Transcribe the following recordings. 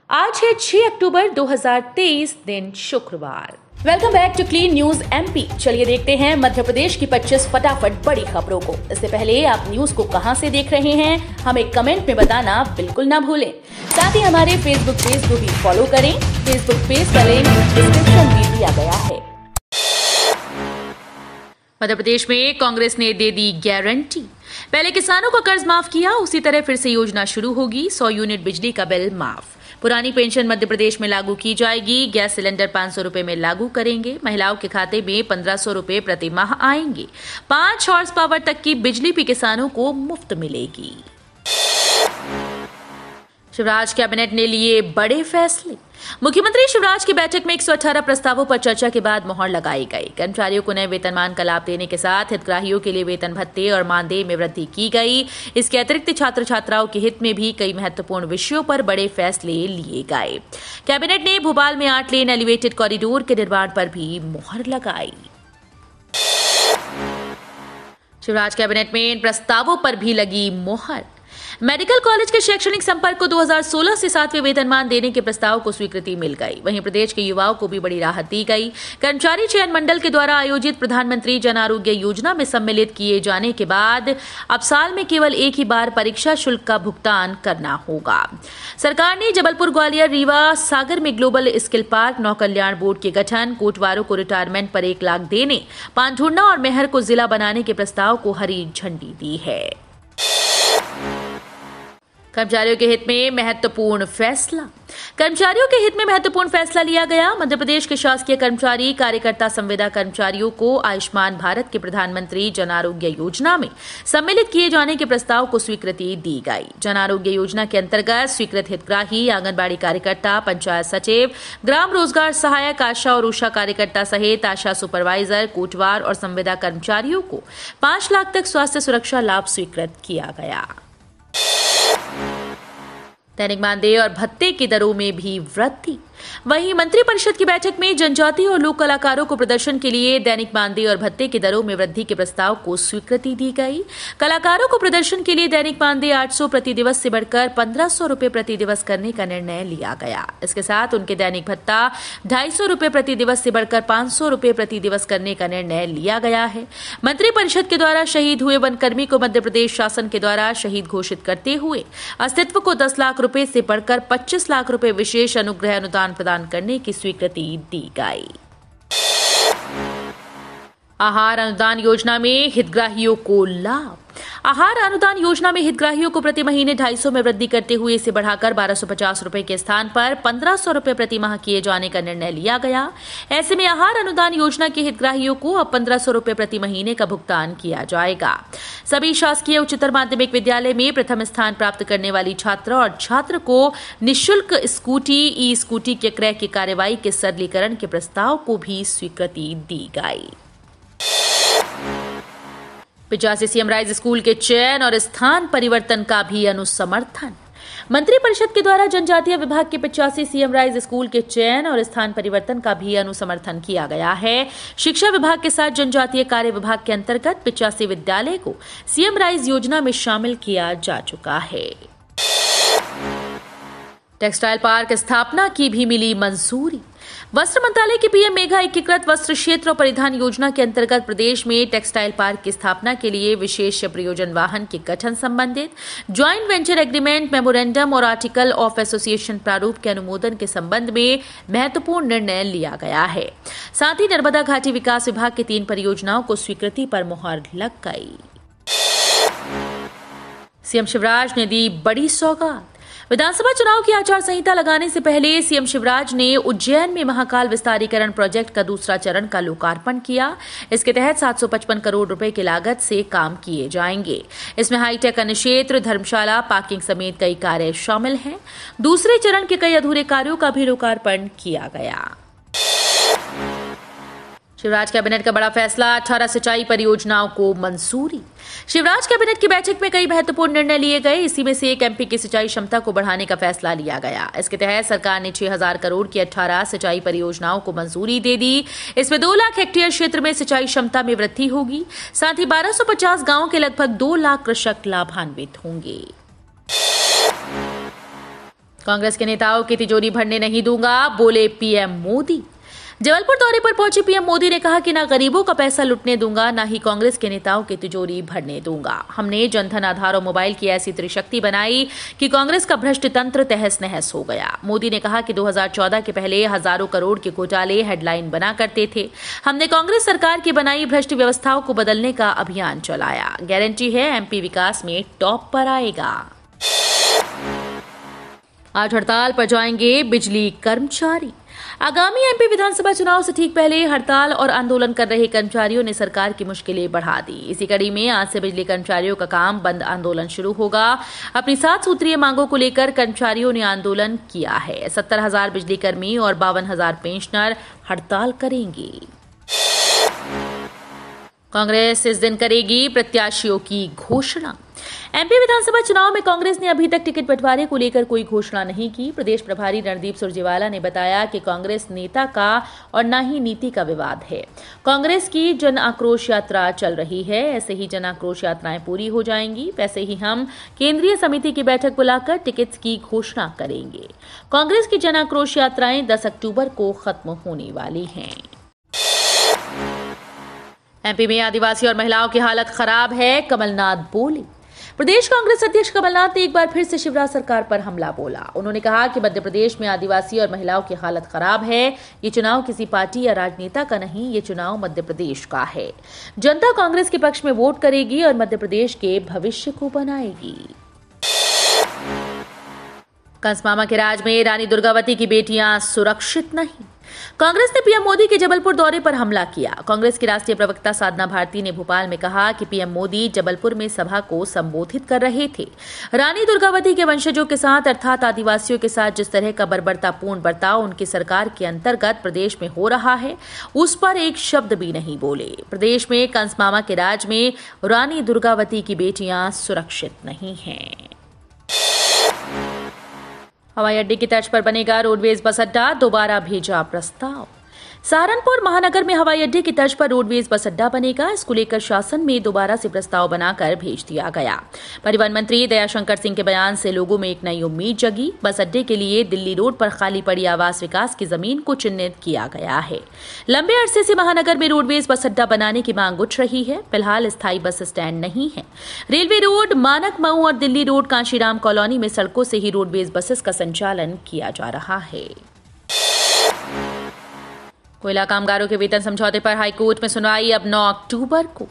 आज है 6 अक्टूबर 2023, दिन शुक्रवार। Welcome back to clean news MP. चलिए देखते हैं मध्य प्रदेश की 25 फटाफट बड़ी खबरों को। इससे पहले आप न्यूज को कहां से देख रहे हैं, हमें कमेंट में बताना बिल्कुल ना भूलें। साथ ही हमारे फेसबुक पेज को भी फॉलो करें। फेसबुक पेज का लिंक डिस्क्रिप्शन में दिया गया है। मध्य प्रदेश में कांग्रेस ने दे दी गारंटी। पहले किसानों का कर्ज माफ किया, उसी तरह फिर से योजना शुरू होगी। 100 यूनिट बिजली का बिल माफ। पुरानी पेंशन मध्य प्रदेश में लागू की जाएगी। गैस सिलेंडर 500 रुपए में लागू करेंगे। महिलाओं के खाते में 1500 रुपए प्रति माह आएंगे। 5 हॉर्स पावर तक की बिजली भी किसानों को मुफ्त मिलेगी। शिवराज कैबिनेट ने लिए बड़े फैसले। मुख्यमंत्री शिवराज की बैठक में 118 प्रस्तावों पर चर्चा के बाद मुहर लगाई गई। कर्मचारियों को नए वेतनमान का लाभ देने के साथ हितग्राहियों के लिए वेतन भत्ते और मानदेय में वृद्धि की गई। इसके अतिरिक्त छात्र छात्राओं के हित में भी कई महत्वपूर्ण विषयों पर बड़े फैसले लिए गए। कैबिनेट ने भोपाल में 8 लेन एलिवेटेड कॉरिडोर के निर्माण पर भी मुहर लगाई। शिवराज कैबिनेट में इन प्रस्तावों पर भी लगी मुहर। मेडिकल कॉलेज के शैक्षणिक संपर्क को 2016 से 7वें वेतनमान देने के प्रस्ताव को स्वीकृति मिल गई। वहीं प्रदेश के युवाओं को भी बड़ी राहत दी गई। कर्मचारी चयन मंडल के द्वारा आयोजित प्रधानमंत्री जन आरोग्य योजना में सम्मिलित किए जाने के बाद अब साल में केवल एक ही बार परीक्षा शुल्क का भुगतान करना होगा। सरकार ने जबलपुर, ग्वालियर, रीवा, सागर में ग्लोबल स्किल पार्क, नौ कल्याण बोर्ड के गठन, कोटवारों को रिटायरमेंट पर 1 लाख देने, पांचुर्ना और मेहर को जिला बनाने के प्रस्ताव को हरी झंडी दी है। कर्मचारियों के हित में महत्वपूर्ण फैसला। कर्मचारियों के हित में महत्वपूर्ण फैसला लिया गया। मध्य प्रदेश के शासकीय कर्मचारी, कार्यकर्ता, संविदा कर्मचारियों को आयुष्मान भारत के प्रधानमंत्री जन आरोग्य योजना में सम्मिलित किए जाने के प्रस्ताव को स्वीकृति दी गई। जन आरोग्य योजना के अंतर्गत स्वीकृत हितग्राही आंगनबाड़ी कार्यकर्ता, पंचायत सचिव, ग्राम रोजगार सहायक, आशा और उषा कार्यकर्ता सहित आशा सुपरवाइजर, कोटवार और संविदा कर्मचारियों को 5 लाख तक स्वास्थ्य सुरक्षा लाभ स्वीकृत किया गया। दैनिक मानदेय और भत्ते की दरों में भी वृद्धि। वहीं मंत्रिपरिषद की बैठक में जनजातीय और लोक कलाकारों को प्रदर्शन के लिए दैनिक मानदेय और भत्ते की दरों में वृद्धि के प्रस्ताव को स्वीकृति दी गई। कलाकारों को प्रदर्शन के लिए दैनिक मानदेय 800 प्रति दिवस से बढ़कर 1500 रुपए प्रति दिवस करने का निर्णय लिया गया। इसके साथ उनके दैनिक भत्ता 250 रुपए प्रति दिवस से बढ़कर 500 रुपए प्रति दिवस करने का निर्णय लिया गया है। मंत्रिपरिषद के द्वारा शहीद हुए वनकर्मी को मध्य प्रदेश शासन के द्वारा शहीद घोषित करते हुए अस्तित्व को 10 लाख रुपए से बढ़कर 25 लाख रुपए विशेष अनुग्रह अनुदान प्रदान करने की स्वीकृति दी गई। आहार अनुदान योजना में हितग्राहियों को लाभ। आहार अनुदान योजना में हितग्राहियों को प्रति महीने 250 में वृद्धि करते हुए इसे बढ़ाकर 1250 रुपए के स्थान पर 1500 रुपए प्रति माह किए जाने का निर्णय लिया गया। ऐसे में आहार अनुदान योजना के हितग्राहियों को अब 1500 रुपए प्रति महीने का भुगतान किया जाएगा। सभी शासकीय उच्चतर माध्यमिक विद्यालय में प्रथम स्थान प्राप्त करने वाली छात्र और छात्र को निःशुल्क स्कूटी, ई स्कूटी के क्रय की कार्यवाही के सरलीकरण के प्रस्ताव को भी स्वीकृति दी गई। 85 सीएम राइज स्कूल के चयन और स्थान परिवर्तन का भी अनुसमर्थन। मंत्रिपरिषद के द्वारा जनजातीय विभाग के 85 सीएम राइज स्कूल के चयन और स्थान परिवर्तन का भी अनुसमर्थन किया गया है। शिक्षा विभाग के साथ जनजातीय कार्य विभाग के अंतर्गत 85 विद्यालय को सीएम राइज योजना में शामिल किया जा चुका है। टेक्सटाइल पार्क स्थापना की भी मिली मंजूरी। वस्त्र मंत्रालय की पीएम मेघा एकीकृत वस्त्र क्षेत्र और परिधान योजना के अंतर्गत प्रदेश में टेक्सटाइल पार्क की स्थापना के लिए विशेष प्रयोजन वाहन के गठन संबंधित ज्वाइंट वेंचर एग्रीमेंट, मेमोरेंडम और आर्टिकल ऑफ एसोसिएशन प्रारूप के अनुमोदन के संबंध में महत्वपूर्ण निर्णय लिया गया है। साथ ही नर्मदा घाटी विकास विभाग की 3 परियोजनाओं को स्वीकृति पर मुहर लग गई। सीएम शिवराज ने दी बड़ी सौगात। विधानसभा चुनाव की आचार संहिता लगाने से पहले सीएम शिवराज ने उज्जैन में महाकाल विस्तारीकरण प्रोजेक्ट का दूसरा चरण का लोकार्पण किया। इसके तहत 755 करोड़ रुपए की लागत से काम किए जाएंगे। इसमें हाईटेक अन्य क्षेत्र, धर्मशाला, पार्किंग समेत कई कार्य शामिल हैं। दूसरे चरण के कई अधूरे कार्यों का भी लोकार्पण किया गया। शिवराज कैबिनेट का बड़ा फैसला, 18 सिंचाई परियोजनाओं को मंजूरी। शिवराज कैबिनेट की बैठक में कई महत्वपूर्ण निर्णय लिए गए। इसी में से एक एमपी की सिंचाई क्षमता को बढ़ाने का फैसला लिया गया। इसके तहत सरकार ने 6000 करोड़ की 18 सिंचाई परियोजनाओं को मंजूरी दे दी। इसमें 2 लाख हेक्टेयर क्षेत्र में सिंचाई क्षमता में वृद्धि होगी। साथ ही 1250 गांवों के लगभग 2 लाख कृषक लाभान्वित होंगे। कांग्रेस के नेताओं की तिजोरी भरने नहीं दूंगा, बोले पीएम मोदी। जबलपुर दौरे पर पहुंचे पीएम मोदी ने कहा कि ना गरीबों का पैसा लुटने दूंगा, ना ही कांग्रेस के नेताओं की तिजोरी भरने दूंगा। हमने जनधन, आधार और मोबाइल की ऐसी त्रिशक्ति बनाई कि कांग्रेस का भ्रष्ट तंत्र तहस नहस हो गया। मोदी ने कहा कि 2014 के पहले हजारों करोड़ के घोटाले हेडलाइन बना करते थे। हमने कांग्रेस सरकार की बनाई भ्रष्ट व्यवस्थाओं को बदलने का अभियान चलाया। गारंटी है एमपी विकास में टॉप पर आएगा। आज हड़ताल पर जाएंगे बिजली कर्मचारी। आगामी एमपी विधानसभा चुनाव से ठीक पहले हड़ताल और आंदोलन कर रहे कर्मचारियों ने सरकार की मुश्किलें बढ़ा दी। इसी कड़ी में आज से बिजली कर्मचारियों का काम बंद आंदोलन शुरू होगा। अपनी 7 सूत्रीय मांगों को लेकर कर्मचारियों ने आंदोलन किया है। 70,000 बिजली कर्मी और 52,000 पेंशनर हड़ताल करेंगे। कांग्रेस इस दिन करेगी प्रत्याशियों की घोषणा। एमपी विधानसभा चुनाव में कांग्रेस ने अभी तक टिकट बंटवारे को लेकर कोई घोषणा नहीं की। प्रदेश प्रभारी रणदीप सुरजेवाला ने बताया कि कांग्रेस नेता का और न ही नीति का विवाद है। कांग्रेस की जन आक्रोश यात्रा चल रही है। ऐसे ही जन आक्रोश यात्राएं पूरी हो जाएंगी, वैसे ही हम केंद्रीय समिति की बैठक बुलाकर टिकट की घोषणा करेंगे। कांग्रेस की जन आक्रोश यात्राएं 10 अक्टूबर को खत्म होने वाली हैं। एमपी में आदिवासी और महिलाओं की हालत खराब है, कमलनाथ बोले। प्रदेश कांग्रेस अध्यक्ष कमलनाथ ने एक बार फिर से शिवराज सरकार पर हमला बोला। उन्होंने कहा कि मध्य प्रदेश में आदिवासी और महिलाओं की हालत खराब है। ये चुनाव किसी पार्टी या राजनेता का नहीं, ये चुनाव मध्य प्रदेश का है। जनता कांग्रेस के पक्ष में वोट करेगी और मध्य प्रदेश के भविष्य को बनाएगी। कंसमामा के राज में रानी दुर्गावती की बेटियां सुरक्षित नहीं। कांग्रेस ने पीएम मोदी के जबलपुर दौरे पर हमला किया। कांग्रेस की राष्ट्रीय प्रवक्ता साधना भारती ने भोपाल में कहा कि पीएम मोदी जबलपुर में सभा को संबोधित कर रहे थे। रानी दुर्गावती के वंशजों के साथ अर्थात आदिवासियों के साथ जिस तरह का बर्बरतापूर्ण बर्ताव उनकी सरकार के अंतर्गत प्रदेश में हो रहा है, उस पर एक शब्द भी नहीं बोले। प्रदेश में कंसमामा के राज में रानी दुर्गावती की बेटियां सुरक्षित नहीं हैं। हवाई अड्डे की तर्ज पर बनेगा रोडवेज बस अड्डा, दोबारा भेजा प्रस्ताव। सहारनपुर महानगर में हवाई अड्डे की तर्ज पर रोडवेज बस अड्डा बनेगा। इसको लेकर शासन में दोबारा से प्रस्ताव बनाकर भेज दिया गया। परिवहन मंत्री दयाशंकर सिंह के बयान से लोगों में एक नई उम्मीद जगी। बस अड्डे के लिए दिल्ली रोड पर खाली पड़ी आवास विकास की जमीन को चिन्हित किया गया है। लंबे अरसे से महानगर में रोडवेज बस अड्डा बनाने की मांग उठ रही है। फिलहाल स्थायी बस स्टैंड नहीं है। रेलवे रोड, मानक मऊ और दिल्ली रोड कांशीराम कॉलोनी में सड़कों से ही रोडवेज बसेस का संचालन किया जा रहा है। कोयला कामगारों के वेतन समझौते पर हाईकोर्ट में सुनवाई अब 9 अक्टूबर को।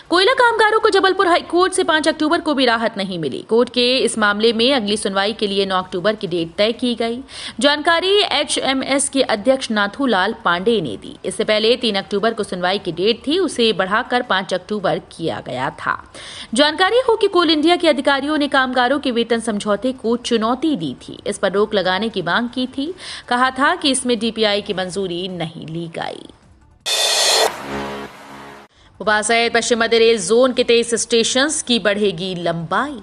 कोयला कामगारों को जबलपुर हाईकोर्ट से 5 अक्टूबर को भी राहत नहीं मिली। कोर्ट के इस मामले में अगली सुनवाई के लिए 9 अक्टूबर की डेट तय की गई। जानकारी एचएमएस के अध्यक्ष नाथूलाल पांडे ने दी। इससे पहले 3 अक्टूबर को सुनवाई की डेट थी, उसे बढ़ाकर 5 अक्टूबर किया गया था। जानकारी हो कि कोल इंडिया के अधिकारियों ने कामगारों के वेतन समझौते को चुनौती दी थी। इस पर रोक लगाने की मांग की थी। कहा था कि इसमें डीपीआई की मंजूरी नहीं ली गई। भोपाल सहित पश्चिम मध्य रेल जोन के 23 स्टेशन की बढ़ेगी लंबाई।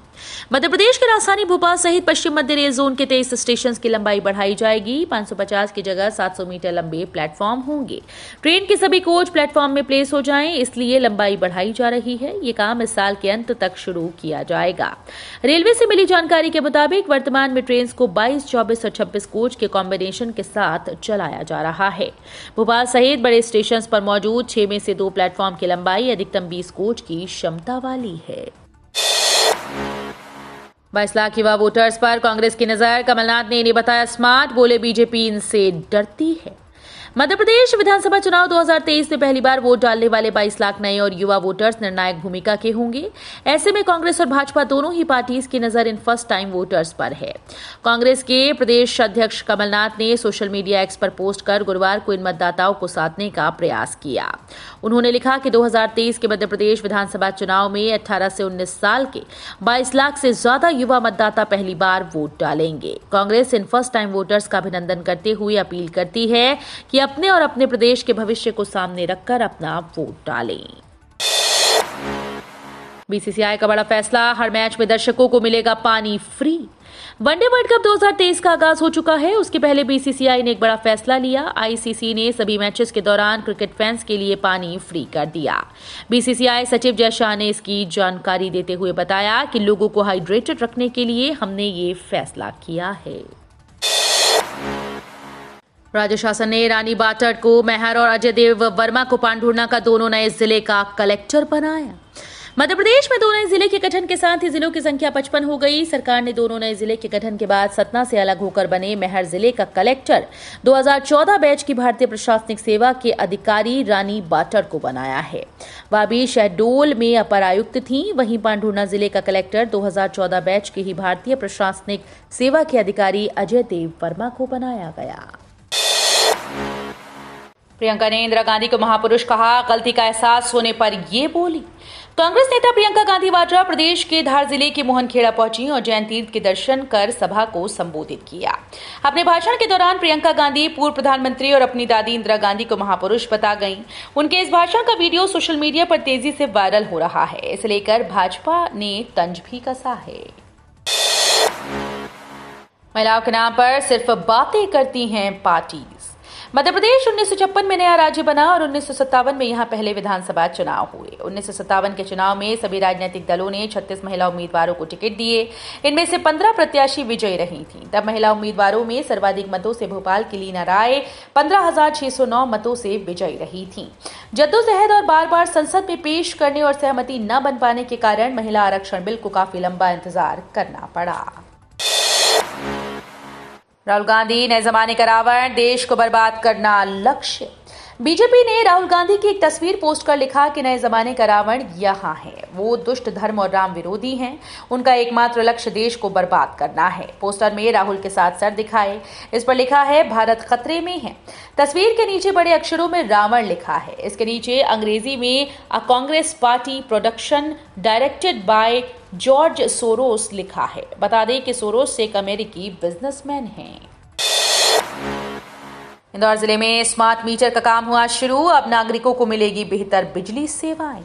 मध्य प्रदेश की राजधानी भोपाल सहित पश्चिम मध्य रेल जोन के 23 स्टेशन की लंबाई बढ़ाई जाएगी। 550 की जगह 700 मीटर लंबे प्लेटफॉर्म होंगे। ट्रेन के सभी कोच प्लेटफॉर्म में प्लेस हो जाएं, इसलिए लंबाई बढ़ाई जा रही है। ये काम इस साल के अंत तक शुरू किया जाएगा। रेलवे से मिली जानकारी के मुताबिक वर्तमान में ट्रेन को 22, 24 और 26 कोच के कॉम्बिनेशन के साथ चलाया जा रहा है। भोपाल सहित बड़े स्टेशन पर मौजूद 6 में से 2 प्लेटफॉर्म की लंबाई अधिकतम 20 कोच की क्षमता वाली है। 22 लाख युवा वोटर्स पर कांग्रेस की नजर। कमलनाथ ने इन्हें बताया स्मार्ट, बोले बीजेपी इनसे डरती है। मध्य प्रदेश विधानसभा चुनाव 2023 में पहली बार वोट डालने वाले 22 लाख नए और युवा वोटर्स निर्णायक भूमिका के होंगे। ऐसे में कांग्रेस और भाजपा दोनों ही पार्टीज की नजर इन फर्स्ट टाइम वोटर्स पर है। कांग्रेस के प्रदेश अध्यक्ष कमलनाथ ने सोशल मीडिया एक्स पर पोस्ट कर गुरुवार को इन मतदाताओं को साधने का प्रयास किया। उन्होंने लिखा कि 2023 के मध्य प्रदेश विधानसभा चुनाव में 18 से 19 साल के 22 लाख से ज्यादा युवा मतदाता पहली बार वोट डालेंगे। Congress in first time voters का अभिनंदन करते हुए अपील करती है कि अपने और अपने प्रदेश के भविष्य को सामने रखकर अपना वोट डालें। बीसीसीआई का बड़ा फैसला, हर मैच में दर्शकों को मिलेगा पानी फ्री। वनडे वर्ल्ड कप 2023 का आगाज हो चुका है। उसके पहले बीसीसीआई ने एक बड़ा फैसला लिया। आईसीसी ने सभी मैचेस के दौरान क्रिकेट फैंस के लिए पानी फ्री कर दिया। बीसीसीआई सचिव जय शाह ने इसकी जानकारी देते हुए बताया कि लोगों को हाइड्रेटेड रखने के लिए हमने ये फैसला किया है। राज्य शासन ने रानी बाटड़ को मेहर और अजय देव वर्मा को पांढुर्णा का दोनों नए जिले का कलेक्टर बनाया। मध्य प्रदेश में 2 नए जिले के गठन के साथ ही जिलों की संख्या 55 हो गई। सरकार ने दोनों नए जिले के गठन के बाद सतना से अलग होकर बने मेहर जिले का कलेक्टर 2014 बैच की भारतीय प्रशासनिक सेवा के अधिकारी रानी बाटड़ को बनाया है। वह भी शहडोल में अपर आयुक्त थी। वहीं पांढुर्णा जिले का कलेक्टर 2014 बैच के ही भारतीय प्रशासनिक सेवा के अधिकारी अजय देव वर्मा को बनाया गया। प्रियंका ने इंदिरा गांधी को महापुरुष कहा, गलती का एहसास होने पर ये बोली। कांग्रेस नेता प्रियंका गांधी वाड्रा प्रदेश के धार जिले के मोहनखेड़ा पहुंची और जैन तीर्थ के दर्शन कर सभा को संबोधित किया। अपने भाषण के दौरान प्रियंका गांधी पूर्व प्रधानमंत्री और अपनी दादी इंदिरा गांधी को महापुरुष बता गईं। उनके इस भाषण का वीडियो सोशल मीडिया पर तेजी से वायरल हो रहा है। इसे लेकर भाजपा ने तंज भी कसा है। महिलाओं के नाम पर सिर्फ बातें करती हैं पार्टी। मध्य प्रदेश 1956 में नया राज्य बना और 1957 में यहां पहले विधानसभा चुनाव हुए। 1957 के चुनाव में सभी राजनीतिक दलों ने 36 महिला उम्मीदवारों को टिकट दिए। इनमें से 15 प्रत्याशी विजयी रही थीं। तब महिला उम्मीदवारों में सर्वाधिक मतों से भोपाल की लीना राय 15,609 मतों से विजयी रही थीं। जद्दोजहद और बार बार संसद में पेश करने और सहमति न बन पाने के कारण महिला आरक्षण बिल को काफी लंबा इंतजार करना पड़ा। राहुल गांधी नए जमाने का रावण, देश को बर्बाद करना लक्ष्य। बीजेपी ने राहुल गांधी की एक तस्वीर पोस्ट कर लिखा कि नए जमाने का रावण यहाँ है। वो दुष्ट, धर्म और राम विरोधी हैं। उनका एकमात्र लक्ष्य देश को बर्बाद करना है। पोस्टर में राहुल के साथ सर दिखाए। इस पर लिखा है, भारत खतरे में है। तस्वीर के नीचे बड़े अक्षरों में रावण लिखा है। इसके नीचे अंग्रेजी में a Congress party production directed by George Soros लिखा है। बता दें कि सोरोस एक अमेरिकी बिजनेसमैन हैं। इंदौर जिले में स्मार्ट मीटर का काम हुआ शुरू। अब नागरिकों को मिलेगी बेहतर बिजली सेवाएं।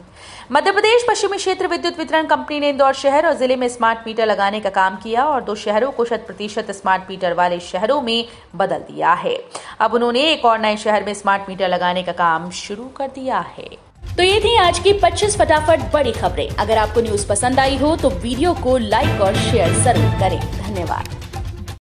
मध्य प्रदेश पश्चिमी क्षेत्र विद्युत वितरण कंपनी ने इंदौर शहर और जिले में स्मार्ट मीटर लगाने का काम किया और 2 शहरों को 100% स्मार्ट मीटर वाले शहरों में बदल दिया है। अब उन्होंने एक और नए शहर में स्मार्ट मीटर लगाने का काम शुरू कर दिया है। तो ये थी आज की 25 फटाफट बड़ी खबरें। अगर आपको न्यूज पसंद आई हो तो वीडियो को लाइक और शेयर जरूर करें। धन्यवाद।